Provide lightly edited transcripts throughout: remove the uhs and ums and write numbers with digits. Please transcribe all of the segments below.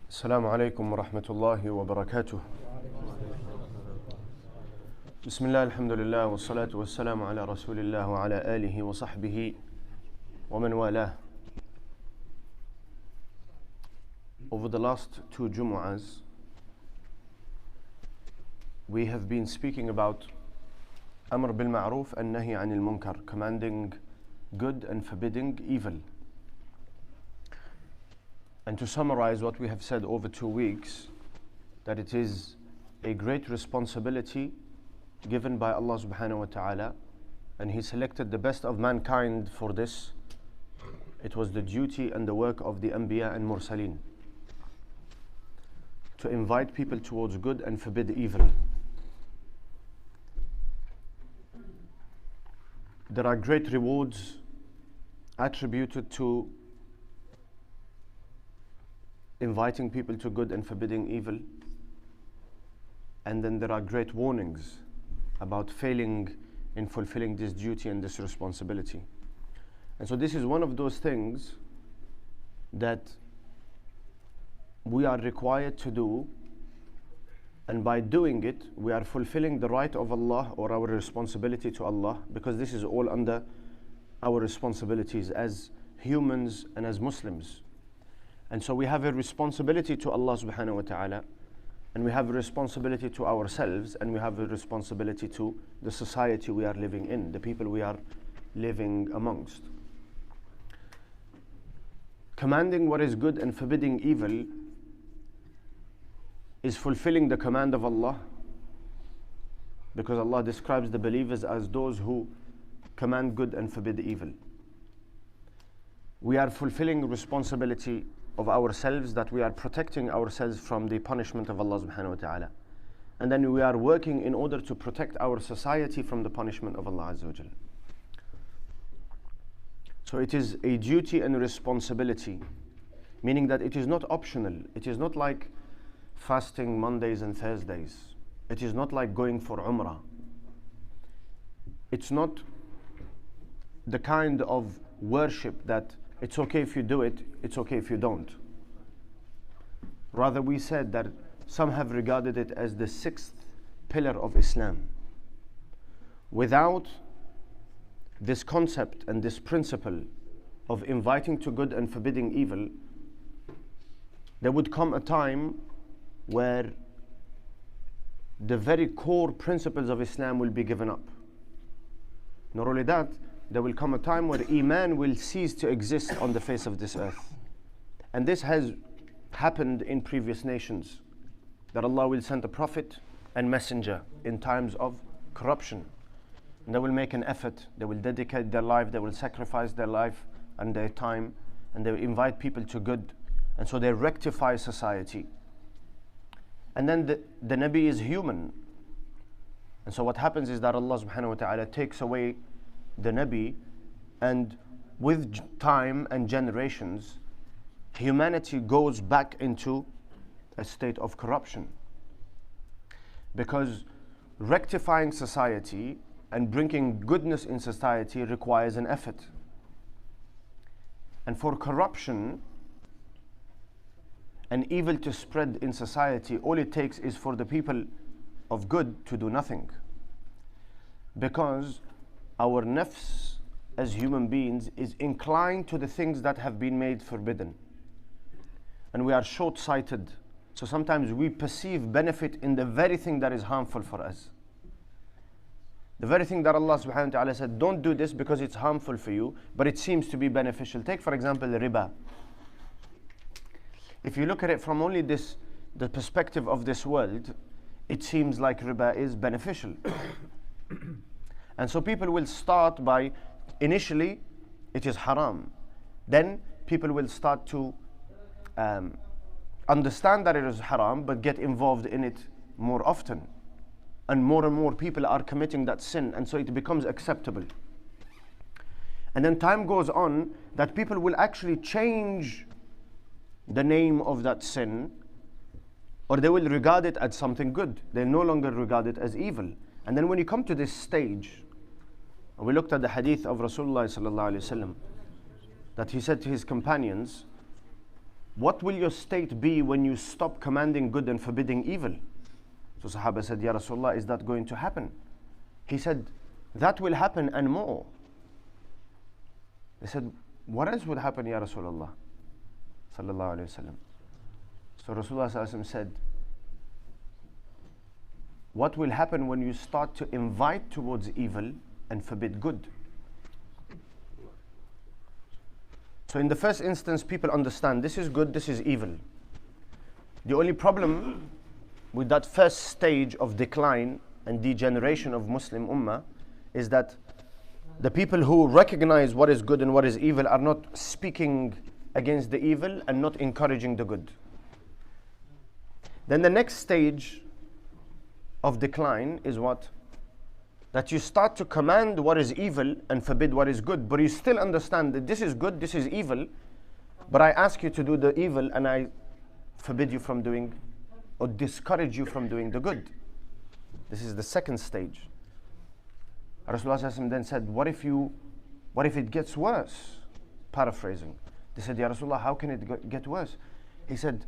السلام عليكم ورحمة الله وبركاته. بسم الله الحمد لله والصلاة والسلام على رسول الله وعلى آله وصحبه ومن والاه. Over the last two Jummahs, we have been speaking about Amr bil Ma'ruf and Nahi anil Munkar, commanding good and forbidding evil. And to summarize what we have said over 2 weeks, that it is a great responsibility given by Allah subhanahu wa ta'ala, and He selected the best of mankind for this. It was the duty and the work of the Anbiya and Mursaleen to invite people towards good and forbid evil. There are great rewards attributed to inviting people to good and forbidding evil, and then there are great warnings about failing in fulfilling this duty and this responsibility. And so this is one of those things that we are required to do, and by doing it we are fulfilling the right of Allah or our responsibility to Allah, because this is all under our responsibilities as humans and as Muslims. And so we have a responsibility to Allah subhanahu wa ta'ala, and we have a responsibility to ourselves, and we have a responsibility to the society we are living in, the people we are living amongst. Commanding what is good and forbidding evil is fulfilling the command of Allah, because Allah describes the believers as those who command good and forbid evil. We are fulfilling responsibility of ourselves, that we are protecting ourselves from the punishment of Allah subhanahu wa ta'ala. And then we are working in order to protect our society from the punishment of Allah azza wa jal. So it is a duty and a responsibility, meaning that it is not optional. It is not like fasting Mondays and Thursdays. It is not like going for Umrah. It's not the kind of worship that it's okay if you do it, it's okay if you don't. Rather, we said that some have regarded it as the sixth pillar of Islam. Without this concept and this principle of inviting to good and forbidding evil, there would come a time where the very core principles of Islam will be given up. Not only that, there will come a time where Iman will cease to exist on the face of this earth. And this has happened in previous nations, that Allah will send a prophet and messenger in times of corruption. And they will make an effort, they will dedicate their life, they will sacrifice their life and their time, and they will invite people to good. And so they rectify society. And then the Nabi is human. And so what happens is that Allah subhanahu wa ta'ala takes away the Nabi, and with time and generations, humanity goes back into a state of corruption. Because rectifying society and bringing goodness in society requires an effort. And for corruption and evil to spread in society, all it takes is for the people of good to do nothing. Because our nafs as human beings is inclined to the things that have been made forbidden. And we are short-sighted. So sometimes we perceive benefit in the very thing that is harmful for us. The very thing that Allah subhanahu wa ta'ala said, don't do this because it's harmful for you, but it seems to be beneficial. Take for example riba. If you look at it from only the perspective of this world, it seems like riba is beneficial. And so people will start by, initially, it is haram. Then people will start to understand that it is haram, but get involved in it more often. And more people are committing that sin, and so it becomes acceptable. And then time goes on that people will actually change the name of that sin, or they will regard it as something good. They no longer regard it as evil. And then when you come to this stage, and we looked at the hadith of Rasulullah sallallahu alaihi wasallam, that he said to his companions, what will your state be when you stop commanding good and forbidding evil? So Sahaba said, Ya Rasulullah, is that going to happen? He said, that will happen and more. They said, what else would happen, Ya Rasulullah? Sallallahu Alaihi Wasallam. So Rasulullah Sallallahu Alaihi Wasallam said, what will happen when you start to invite towards evil and forbid good? So in the first instance, people understand this is good, this is evil. The only problem with that first stage of decline and degeneration of Muslim Ummah is that the people who recognize what is good and what is evil are not speaking against the evil and not encouraging the good. Then the next stage of decline is what? That you start to command what is evil and forbid what is good, but you still understand that this is good, this is evil, but I ask you to do the evil and I forbid you from doing or discourage you from doing the good. This is the second stage. Rasulullah then said, what if it gets worse? Paraphrasing. They said, Ya Rasulullah, how can it get worse? He said,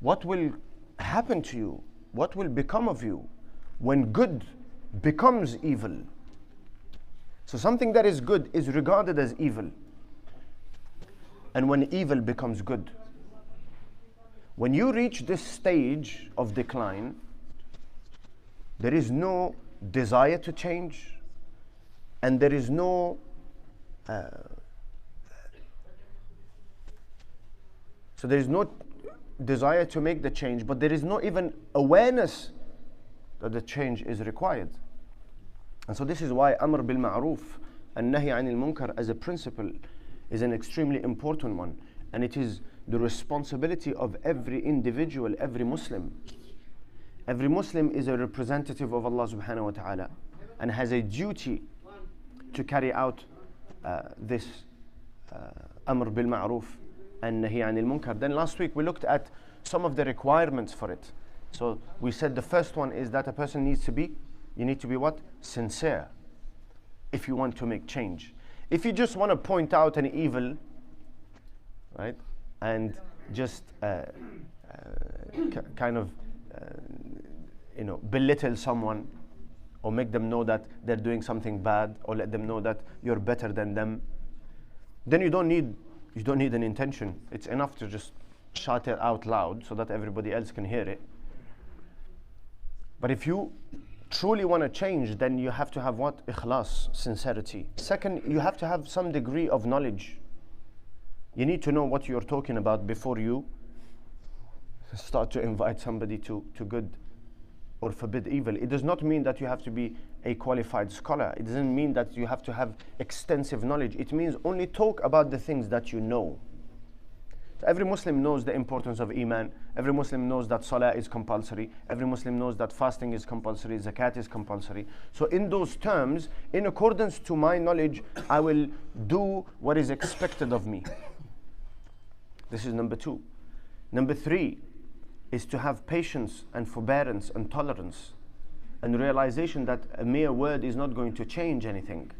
what will happen to you? What will become of you when good becomes evil? So something that is good is regarded as evil. And when evil becomes good, when you reach this stage of decline, there is no desire to change, and there is no so there is no desire to make the change, but there is no even awareness that the change is required. And so this is why Amr bil Ma'ruf and Nahi Anil Munkar as a principle is an extremely important one, and it is the responsibility of every individual, every Muslim. Every Muslim is a representative of Allah subhanahu wa ta'ala and has a duty to carry out this Amr bil Ma'ruf and Nahi Anil Munkar. Then last week we looked at some of the requirements for it. So we said the first one is that a person needs to be, you need to be what? Sincere, if you want to make change. If you just want to point out an evil, right, and just kind of belittle someone, or make them know that they're doing something bad, or let them know that you're better than them, then you don't need an intention. It's enough to just shout it out loud so that everybody else can hear it. But if you truly want to change, then you have to have what? Ikhlas, sincerity. Second, you have to have some degree of knowledge. You need to know what you're talking about before you start to invite somebody to good or forbid evil. It does not mean that you have to be a qualified scholar. It doesn't mean that you have to have extensive knowledge. It means only talk about the things that you know. So every Muslim knows the importance of Iman. Every Muslim knows that Salah is compulsory. Every Muslim knows that fasting is compulsory, Zakat is compulsory. So in those terms, in accordance to my knowledge, I will do what is expected of me. This is number 2. Number 3 is to have patience and forbearance and tolerance and realization that a mere word is not going to change anything.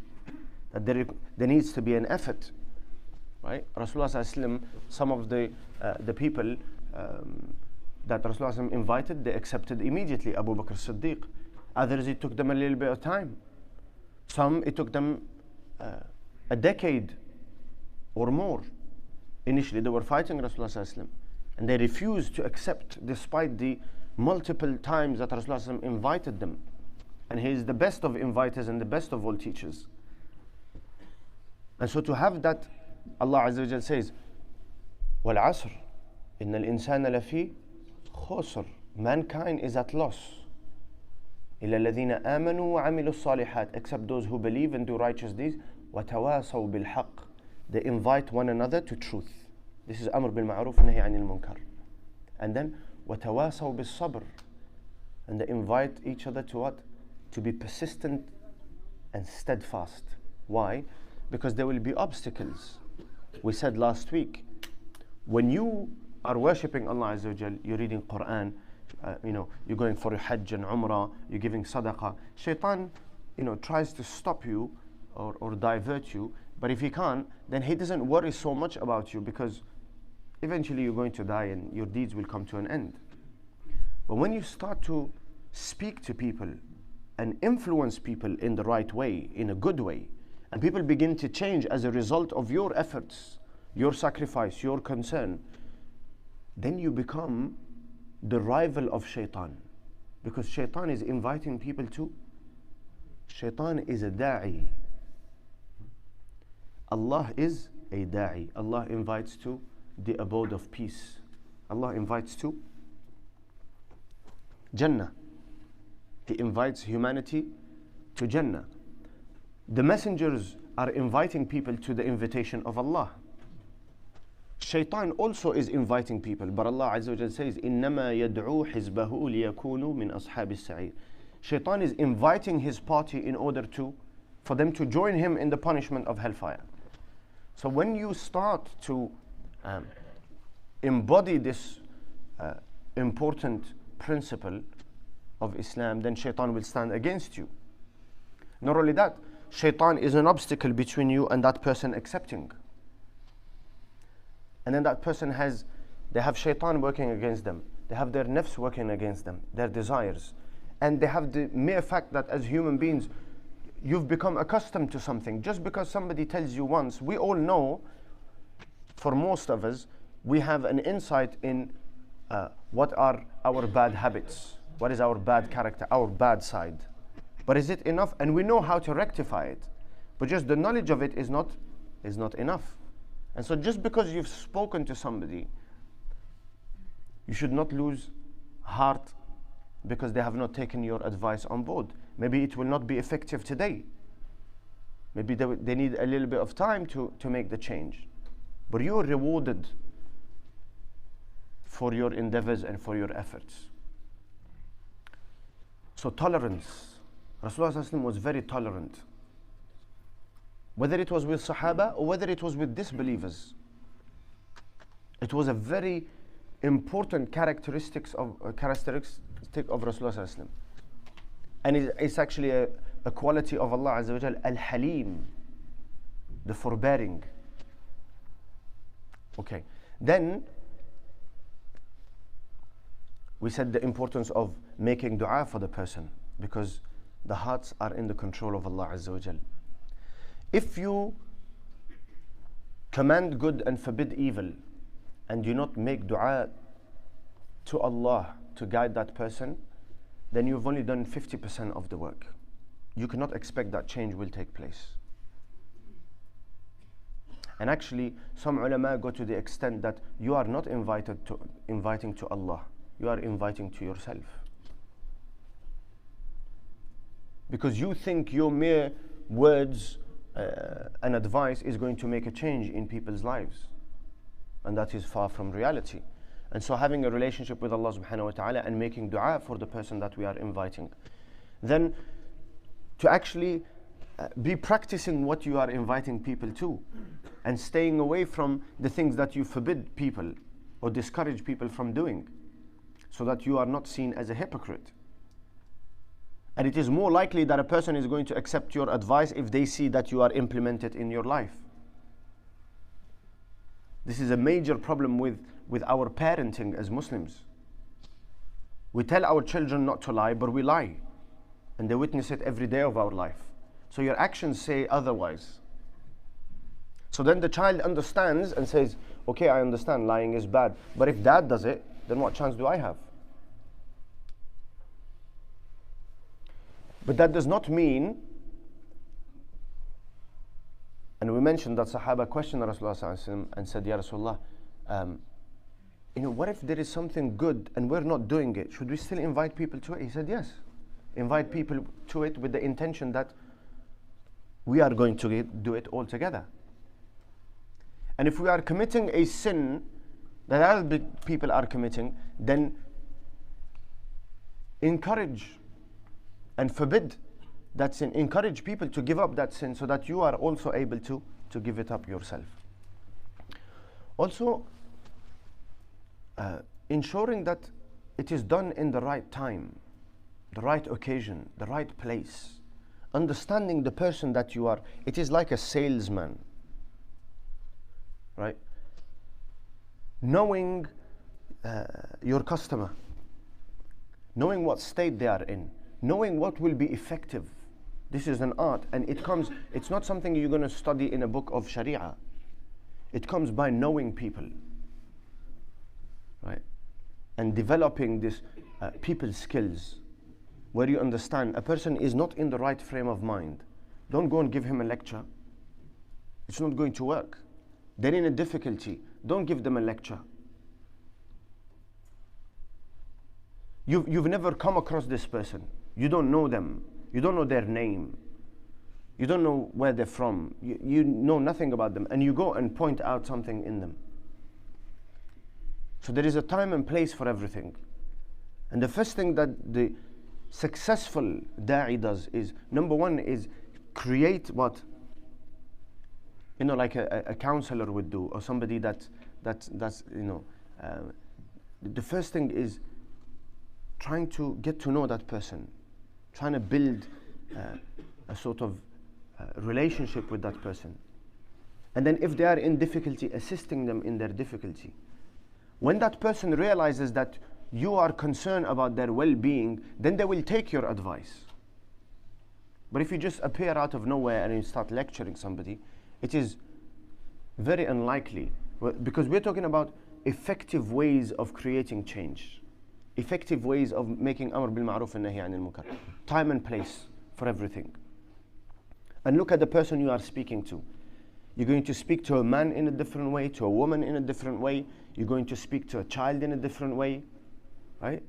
That there needs to be an effort. Right? Rasulullah ﷺ, some of the people that Rasulullah ﷺ invited, they accepted immediately. Abu Bakr Siddiq. Others, it took them a little bit of time. Some, it took them a decade or more. Initially, they were fighting Rasulullah ﷺ, and they refused to accept despite the multiple times that Rasulullah ﷺ invited them. And he is the best of inviters and the best of all teachers. And so to have that, Allah Azza wa Jal says, وَالْعَصْرِ إِنَّ الْإِنسَانَ لَفِي خُسْرٍ. Mankind is at loss. إِلَّا الَّذِينَ آمَنُوا وَعَمِلُوا الصَّالِحَاتِ. Except those who believe and do righteous deeds. وَتَوَاصَوْا بِالْحَقِّ. They invite one another to truth. This is Amr bil Ma'ruf and Nahi Anil Munkar. And then وَتَوَاصَوْا بِالصَّبْرِ. And they invite each other to what? To be persistent and steadfast. Why? Because there will be obstacles. We said last week, when you are worshipping Allah Azza wa Jal, you're reading Quran, you're going for a Hajj and Umrah, you're giving Sadaqah. Shaitan, tries to stop you or divert you. But if he can't, then he doesn't worry so much about you, because eventually you're going to die and your deeds will come to an end. But when you start to speak to people and influence people in the right way, in a good way, and people begin to change as a result of your efforts, your sacrifice, your concern, then you become the rival of shaitan. Because shaitan is inviting people to. Shaitan is a da'i. Allah is a da'i. Allah invites to the abode of peace. Allah invites to Jannah. He invites humanity to Jannah. The messengers are inviting people to the invitation of Allah. Shaitan also is inviting people, but Allah Azza wa Jal says, إِنَّمَا يَدْعُو حِزْبَهُ لِيَكُونُوا مِنْ أَصْحَابِ السَّعِيرِ. Shaitan is inviting his party in order for them to join him in the punishment of hellfire. So when you start to embody this important principle of Islam, then shaitan will stand against you. Not only that, shaitan is an obstacle between you and that person accepting. And then that person they have shaitan working against them. They have their nafs working against them, their desires. And they have the mere fact that as human beings, you've become accustomed to something. Just because somebody tells you once, we all know, for most of us, we have an insight in what are our bad habits, what is our bad character, our bad side. But is it enough? And we know how to rectify it. But just the knowledge of it is not enough. And so just because you've spoken to somebody, you should not lose heart because they have not taken your advice on board. Maybe it will not be effective today. Maybe they need a little bit of time to make the change. But you are rewarded for your endeavors and for your efforts. So tolerance. Rasulullah was very tolerant. Whether it was with Sahaba or whether it was with disbelievers. It was a very important characteristic of Rasulullah. And it's actually a quality of Allah Azza wa Jal, Al-Halim, the forbearing. Okay, then we said the importance of making dua for the person, because the hearts are in the control of Allah Azza wa Jal. If you command good and forbid evil and do not make dua to Allah to guide that person, then you've only done 50% of the work. You cannot expect that change will take place. And actually, some ulama go to the extent that you are not inviting to Allah, you are inviting to yourself. Because you think your mere words and advice is going to make a change in people's lives. And that is far from reality. And so having a relationship with Allah subhanahu wa ta'ala and making dua for the person that we are inviting. Then to actually be practicing what you are inviting people to, and staying away from the things that you forbid people or discourage people from doing, so that you are not seen as a hypocrite. And it is more likely that a person is going to accept your advice if they see that you are implemented in your life. This is a major problem with our parenting as Muslims. We tell our children not to lie, but we lie. And they witness it every day of our life. So your actions say otherwise. So then the child understands and says, okay, I understand lying is bad, but if dad does it, then what chance do I have? But that does not mean, and we mentioned that Sahaba questioned Rasulullah and said, Ya Rasulullah, what if there is something good and we're not doing it? Should we still invite people to it? He said, yes. Invite people to it with the intention that we are going to do it all together. And if we are committing a sin that other people are committing, then encourage and forbid that sin. Encourage people to give up that sin so that you are also able to give it up yourself. Also, ensuring that it is done in the right time, the right occasion, the right place. Understanding the person that you are. It is like a salesman, right? knowing your customer, knowing what state they are in, knowing what will be effective. This is an art, and it's not something you're going to study in a book of Sharia. It comes by knowing people, right? And developing this people skills, where you understand a person is not in the right frame of mind. Don't go and give him a lecture. It's not going to work. They're in a difficulty. Don't give them a lecture. You've never come across this person. You don't know them. You don't know their name. You don't know where they're from. You know nothing about them. And you go and point out something in them. So there is a time and place for everything. And the first thing that the successful da'i does is, number one, is create what, like a counselor would do, or somebody that's the first thing is trying to get to know that person, trying to build a sort of relationship with that person. And then if they are in difficulty, assisting them in their difficulty. When that person realizes that you are concerned about their well-being, then they will take your advice. But if you just appear out of nowhere and you start lecturing somebody, it is very unlikely, because we're talking about effective ways of creating change, effective ways of making amr bil ma'ruf and nahi anil munkar, time and place for everything. And look at the person you are speaking to. You're going to speak to a man in a different way, to a woman in a different way. You're going to speak to a child in a different way, right?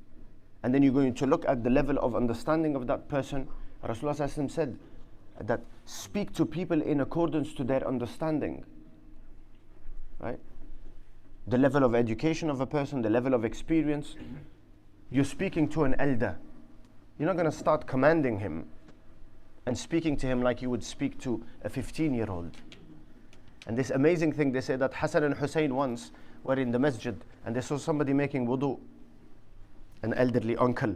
And then you're going to look at the level of understanding of that person. Rasulullah ﷺ said that speak to people in accordance to their understanding, right? The level of education of a person, the level of experience. You're speaking to an elder. You're not going to start commanding him and speaking to him like you would speak to a 15-year-old. And this amazing thing, they say that Hassan and Hussein once were in the masjid and they saw somebody making wudu, an elderly uncle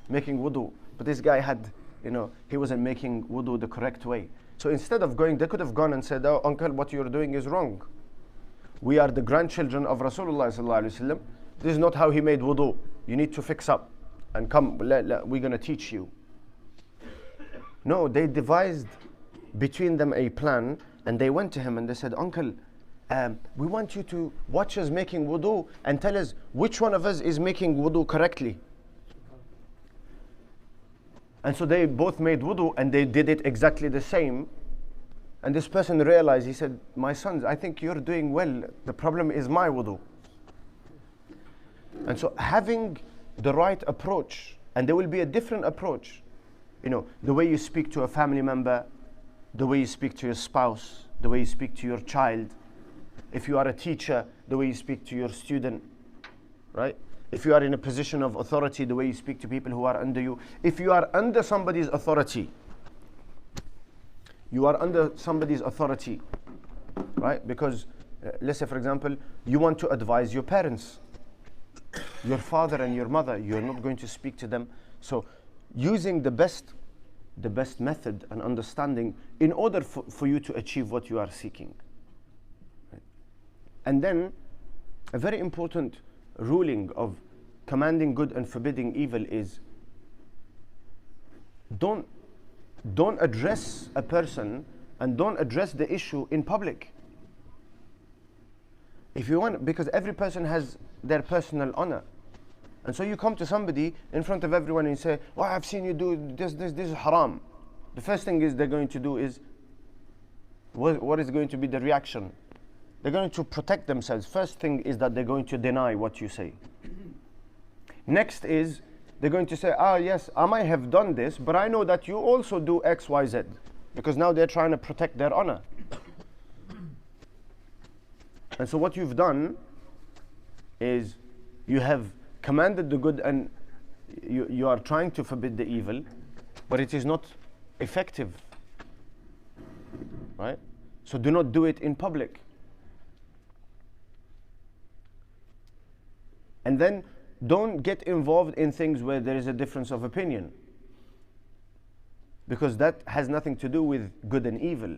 making wudu. But this guy had, he wasn't making wudu the correct way. So instead of going, they could have gone and said, "Oh, uncle, what you're doing is wrong. We are the grandchildren of Rasulullah sallallahu alaihi wasallam. This is not how he made wudu. You need to fix up and come, we're going to teach you." No, they devised between them a plan, and they went to him and they said, "Uncle, we want you to watch us making wudu and tell us which one of us is making wudu correctly." And so they both made wudu and they did it exactly the same. And this person realized, he said, "My sons, I think you're doing well. The problem is my wudu." And so having the right approach, and there will be a different approach. The way you speak to a family member, the way you speak to your spouse, the way you speak to your child. If you are a teacher, the way you speak to your student, right? If you are in a position of authority, the way you speak to people who are under you. If you are under somebody's authority, right? Because let's say, for example, you want to advise your parents, your father and your mother. You're not going to speak to them. So using the best method and understanding in order for you to achieve what you are seeking. Right? And then a very important ruling of commanding good and forbidding evil is don't address a person and don't address the issue in public. If you want, because every person has their personal honor. And so you come to somebody in front of everyone and you say, "Oh, I've seen you do this is haram." The first thing is they're going to do is, what is going to be the reaction? They're going to protect themselves. First thing is that they're going to deny what you say. Next is, they're going to say, "Ah, yes, I might have done this, but I know that you also do X, Y, Z." Because now they're trying to protect their honor. And so what you've done is you have commanded the good and you are trying to forbid the evil, but it is not effective, right? So do not do it in public. And then don't get involved in things where there is a difference of opinion, because that has nothing to do with good and evil.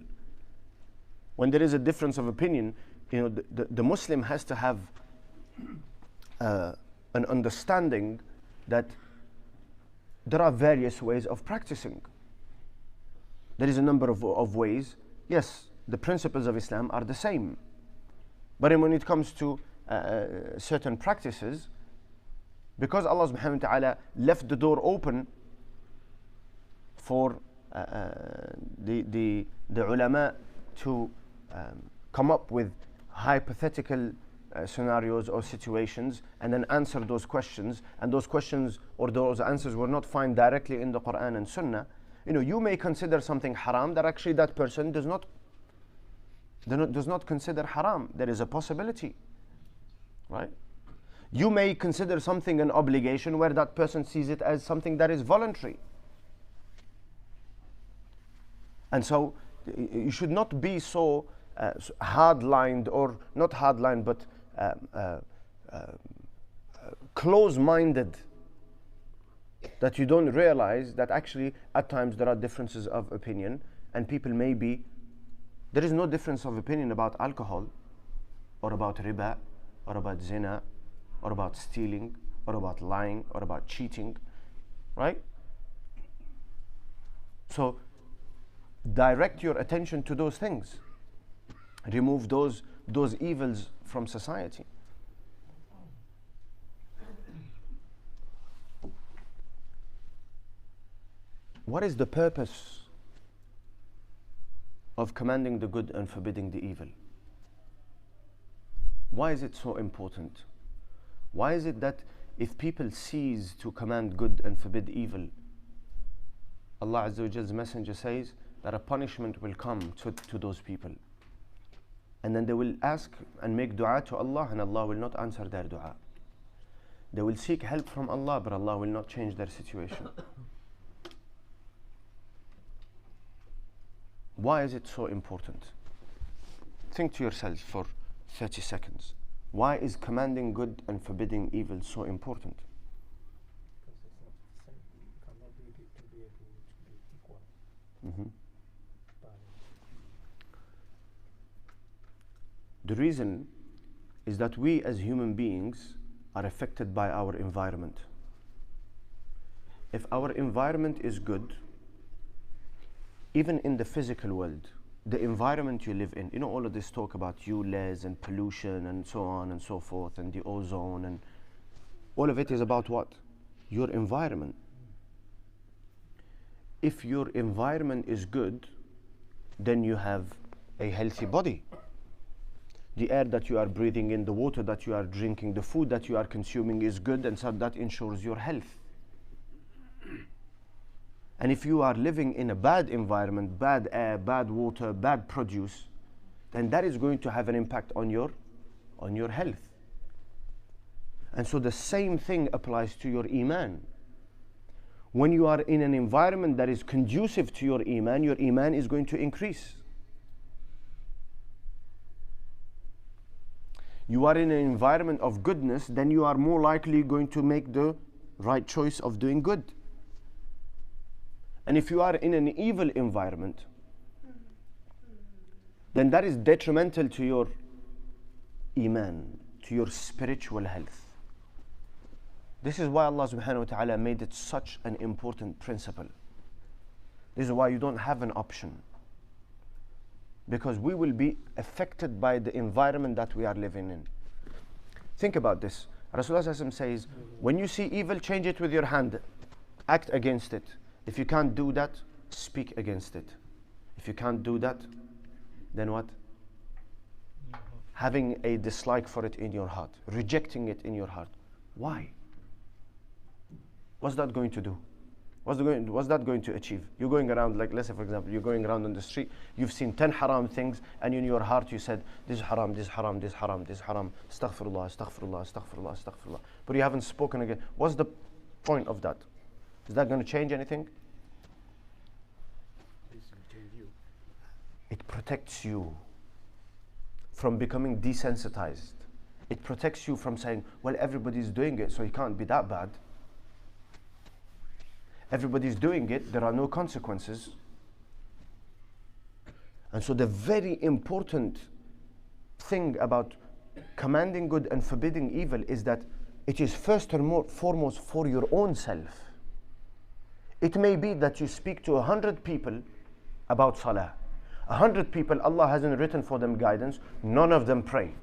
When there is a difference of opinion, the Muslim has to have an understanding that there are various ways of practicing. There is a number of ways. Yes, the principles of Islam are the same. But then when it comes to certain practices, because Allah subhanahu wa ta'ala left the door open for the ulama to come up with hypothetical scenarios or situations and then answer those questions, and those questions or those answers were not found directly in the Quran and Sunnah, you may consider something haram that actually that person does not consider haram. There is a possibility, right? You may consider something an obligation where that person sees it as something that is voluntary. And so you should not be so hard-lined, or not hard-lined, but close-minded, that you don't realize that actually at times there are differences of opinion, and people may be, there is no difference of opinion about alcohol or about riba or about zina or about stealing or about lying or about cheating, right? So direct your attention to those things. Remove those evils from society. What is the purpose of commanding the good and forbidding the evil? Why is it so important? Why is it that if people cease to command good and forbid evil, Allah Azza wa Jall's messenger says that a punishment will come to those people, and then they will ask and make dua to Allah, and Allah will not answer their dua. They will seek help from Allah, but Allah will not change their situation. Why is it so important? Think to yourself for 30 seconds. Why is commanding good and forbidding evil so important? Mm-hmm. The reason is that we as human beings are affected by our environment. If our environment is good, even in the physical world, the environment you live in, all of this talk about ULEZ and pollution and so on and so forth, and the ozone, and all of it is about what? Your environment. If your environment is good, then you have a healthy body. The air that you are breathing in, the water that you are drinking, the food that you are consuming is good, and so that ensures your health. And if you are living in a bad environment, bad air, bad water, bad produce, then that is going to have an impact on your health. And so the same thing applies to your iman. When you are in an environment that is conducive to your iman is going to increase. You are in an environment of goodness, then you are more likely going to make the right choice of doing good. And if you are in an evil environment, then that is detrimental to your iman, to your spiritual health. This is why Allah subhanahu wa ta'ala made it such an important principle. This is why you don't have an option. Because we will be affected by the environment that we are living in. Think about this. Rasulullah says, when you see evil, change it with your hand. Act against it. If you can't do that, speak against it. If you can't do that, then what? Having a dislike for it in your heart, rejecting it in your heart. Why? What's that going to do? What's that going to achieve? You're going around, like let's say for example, you're going around on the street, you've seen 10 haram things, and in your heart you said, this is haram, this is haram, this is haram, this is haram, astaghfirullah, astaghfirullah, astaghfirullah, astaghfirullah. But you haven't spoken again. What's the point of that? Is that going to change anything? It protects you from becoming desensitized. It protects you from saying, well, everybody's doing it, so it can't be that bad. Everybody's doing it, there are no consequences. And so the very important thing about commanding good and forbidding evil is that it is first and foremost for your own self. It may be that you speak to 100 people about salah. 100 people, Allah hasn't written for them guidance, none of them pray.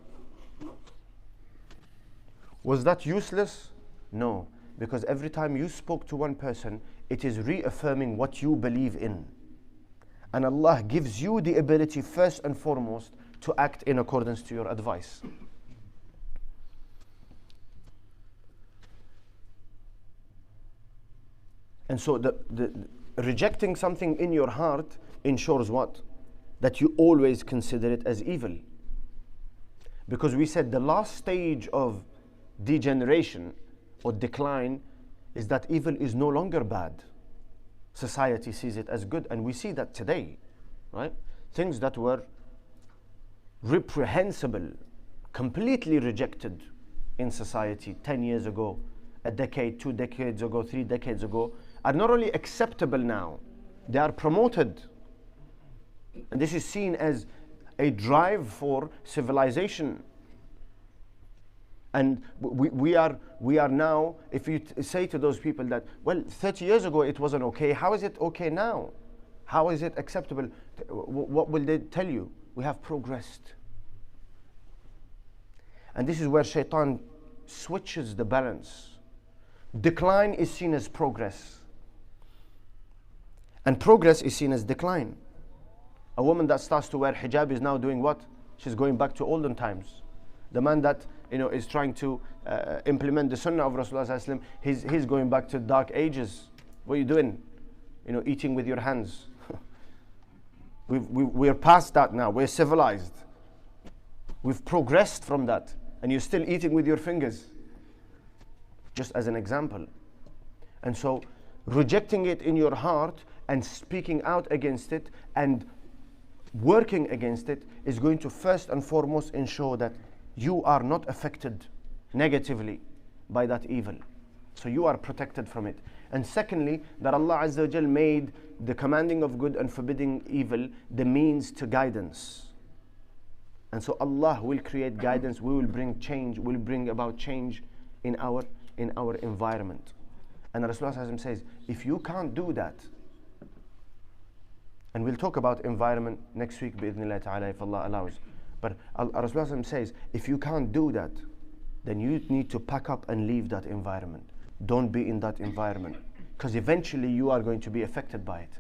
Was that useless? No, because every time you spoke to one person, it is reaffirming what you believe in. And Allah gives you the ability first and foremost to act in accordance to your advice. And so the rejecting something in your heart ensures what? That you always consider it as evil. Because we said the last stage of degeneration or decline is that evil is no longer bad. Society sees it as good, and we see that today, right? Things that were reprehensible, completely rejected in society 10 years ago, a decade, 2 decades ago, 3 decades ago, are not only acceptable now, they are promoted. And this is seen as a drive for civilization. And we are now, if you say to those people that, well, 30 years ago it wasn't okay, how is it okay now? How is it acceptable? What will they tell you? We have progressed. And this is where shaitan switches the balance. Decline is seen as progress. And progress is seen as decline. A woman that starts to wear hijab is now doing what? She's going back to olden times. The man that is trying to implement the sunnah of Rasulullah, he's going back to dark ages. What are you doing? Eating with your hands. We're past that now. We're civilized. We've progressed from that. And you're still eating with your fingers. Just as an example. And so rejecting it in your heart and speaking out against it and working against it is going to first and foremost ensure that you are not affected negatively by that evil. So you are protected from it. And secondly, that Allah Azza wa Jal made the commanding of good and forbidding evil the means to guidance. And so Allah will create guidance, we will bring change, will bring about change in our environment. And Rasulullah says, if you can't do that, and we'll talk about environment next week, bi'idhnillah ta'ala, if Allah allows. But Rasulullah says, if you can't do that, then you need to pack up and leave that environment. Don't be in that environment. Because eventually you are going to be affected by it.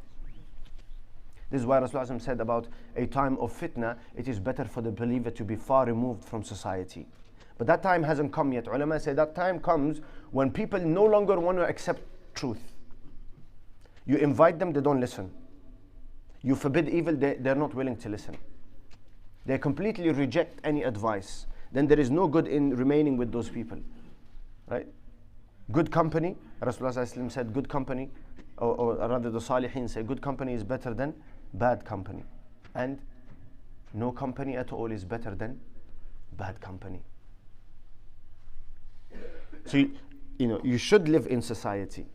This is why Rasulullah said about a time of fitna, it is better for the believer to be far removed from society. But that time hasn't come yet. Ulama say that time comes when people no longer want to accept truth. You invite them, they don't listen. You forbid evil, they're not willing to listen. They completely reject any advice. Then there is no good in remaining with those people. Right? Good company, Rasulullah said good company, or rather the Salihin say good company is better than bad company. And no company at all is better than bad company. So you should live in society.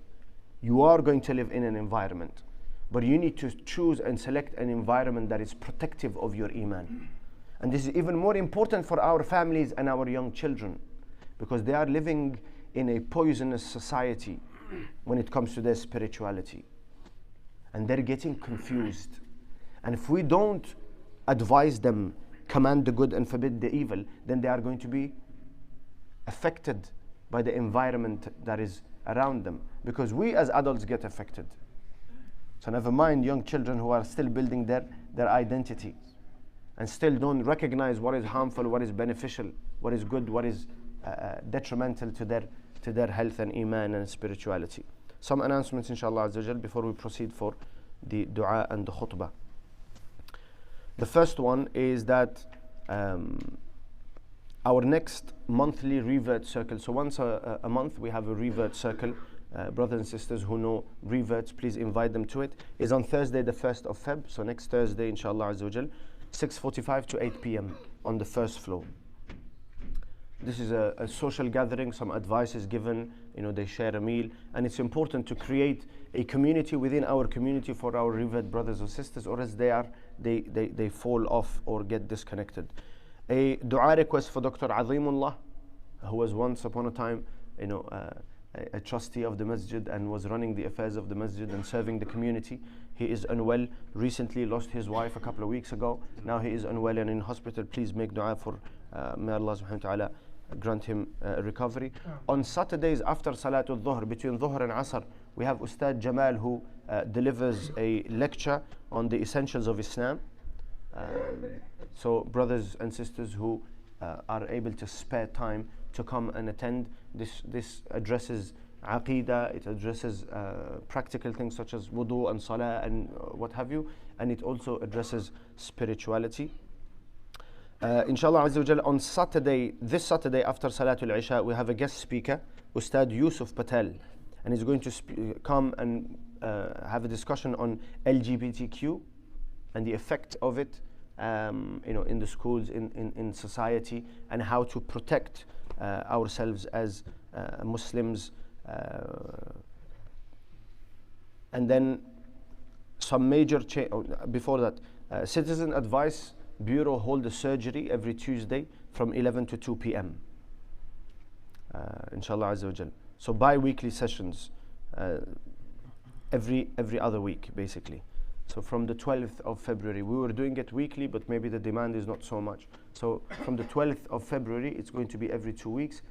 You are going to live in an environment. But you need to choose and select an environment that is protective of your iman. And this is even more important for our families and our young children, because they are living in a poisonous society when it comes to their spirituality. And they're getting confused. And if we don't advise them, command the good and forbid the evil, then they are going to be affected by the environment that is around them. Because we as adults get affected. So never mind young children who are still building their identity and still don't recognize what is harmful, what is beneficial, what is good, what is detrimental to their health and iman and spirituality. Some announcements inshallah Azza wa Jal before we proceed for the dua and the khutbah. The first one is that our next monthly revert circle, so once a month we have a revert circle. Brothers and sisters who know reverts, please invite them to it. Is on Thursday the 1st of Feb, so next Thursday inshallah Azza wa Jal, 6:45 to 8 p.m. on the first floor. This is a social gathering, some advice is given, they share a meal, and it's important to create a community within our community for our revert brothers or sisters, or else they fall off or get disconnected. A dua request for Dr. Azimullah, who was once upon a time, a trustee of the masjid and was running the affairs of the masjid and serving the community. He is unwell, recently lost his wife a couple of weeks ago. Now he is unwell and in hospital. Please make dua for, may Allah subhanahu wa ta'ala grant him recovery. On Saturdays after Salatul Dhuhr, between Dhuhr and Asr, we have Ustad Jamal who delivers a lecture on the essentials of Islam. So brothers and sisters who are able to spare time to come and attend, this addresses Aqidah, it addresses practical things such as wudu and salah and what have you, and it also addresses spirituality. Inshallah Azza wa Jal, on Saturday, this Saturday after Salatul Isha, we have a guest speaker, Ustad Yusuf Patel, and he's going to come and have a discussion on LGBTQ and the effect of it in the schools, in society, and how to protect ourselves as Muslims. And then some major before that, Citizen Advice Bureau hold a surgery every Tuesday from 11 to 2 p.m. Inshallah Azza wa Jal. So bi-weekly sessions, every other week basically. So from the 12th of February, we were doing it weekly, but maybe the demand is not so much. So from the 12th of February, it's going to be every 2 weeks,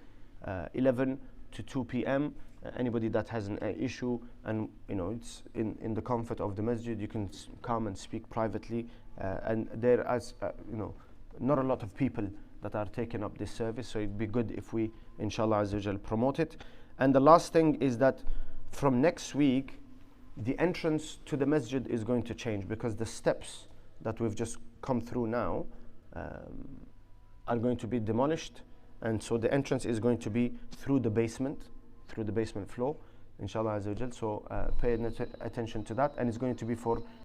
11 to 2 p.m. Anybody that has an issue and it's in the comfort of the masjid, you can come and speak privately. And there are not a lot of people that are taking up this service, so it'd be good if we, inshallah Azza wa Jal, promote it. And the last thing is that from next week, the entrance to the masjid is going to change, because the steps that we've just come through now are going to be demolished, and so the entrance is going to be through the basement floor, inshallah Azza wa Jal. So pay attention to that, and it's going to be for